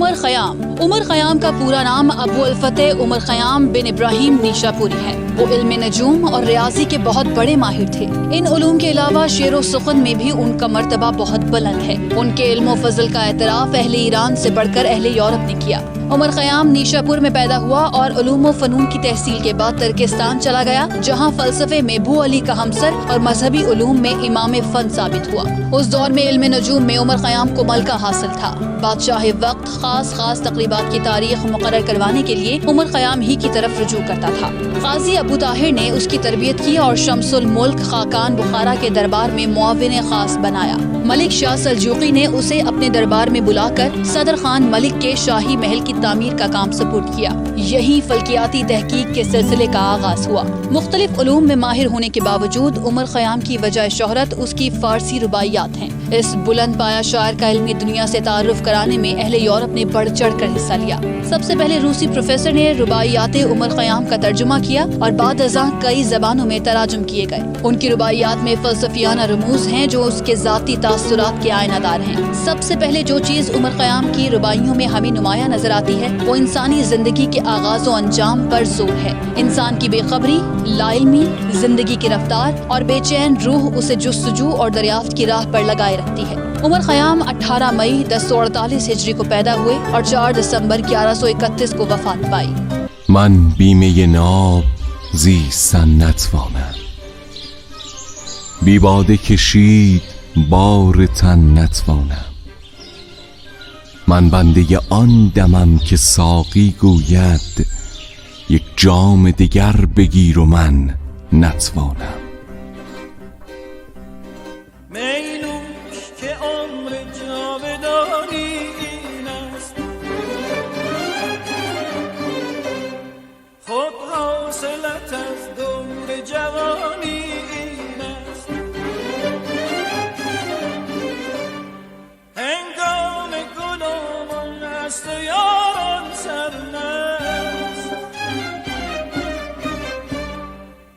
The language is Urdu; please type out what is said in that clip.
عمر خیام کا پورا نام ابو الفتح عمر خیام بن ابراہیم نیشاپوری ہے۔ وہ علم نجوم اور ریاضی کے بہت بڑے ماہر تھے۔ ان علوم کے علاوہ شعر و سخن میں بھی ان کا مرتبہ بہت بلند ہے۔ ان کے علم و فضل کا اعتراف اہل ایران سے بڑھ کر اہل یورپ نے کیا۔ عمر خیام نیشاپور میں پیدا ہوا اور علوم و فنون کی تحصیل کے بعد ترکستان چلا گیا، جہاں فلسفے میں بو علی کا ہمسر اور مذہبی علوم میں امام فن ثابت ہوا۔ اس دور میں علم نجوم میں عمر خیام کو ملکہ حاصل تھا۔ بادشاہ وقت خاص تقریبات کی تاریخ مقرر کروانے کے لیے عمر خیام ہی کی طرف رجوع کرتا تھا۔ قاضی ابو طاہر نے اس کی تربیت کی اور شمس الملک خاقان بخارا کے دربار میں معاون خاص بنایا۔ ملک شاہ سلجوقی نے اسے اپنے دربار میں بلا کر صدر خان ملک کے شاہی محل کی تعمیر کا کام سپرد کیا۔ یہی فلکیاتی تحقیق کے سلسلے کا آغاز ہوا۔ مختلف علوم میں ماہر ہونے کے باوجود عمر خیام کی وجہ شہرت اس کی فارسی رباعیات ہیں۔ اس بلند پایا شاعر کا علمی دنیا سے تعارف کرانے میں اہل یورپ نے بڑھ چڑھ کر حصہ لیا۔ سب سے پہلے روسی پروفیسر نے رباعیات عمر خیام کا ترجمہ کیا اور بعد ازاں کئی زبانوں میں تراجم کیے گئے۔ ان کی رباعیات میں فلسفیانہ رموز ہیں جو اس کے ذاتی تاثرات کے آئینہ دار ہیں۔ سب سے پہلے جو چیز عمر خیام کی رباعیوں میں ہمیں نمایاں نظر آتی ہے وہ انسانی زندگی کے آغاز و انجام پر زور ہے۔ انسان کی بے خبری، لا علمی، زندگی کی رفتار اور بے چین روح اسے جستجو اور دریافت کی راہ پر لگائے رکھتی ہے۔ عمر خیام 18 مئی 1048 ہجری کو پیدا ہوئے اور 4 دسمبر 1131 کو وفات پائی۔ من بیمه ناب زیستن نتوانم، بی باده کشید بار تن نتوانم. من بنده آن دمم که ساقی گوید یک جام دیگر بگیر و من نتوانم. مینوش که عمر جاودان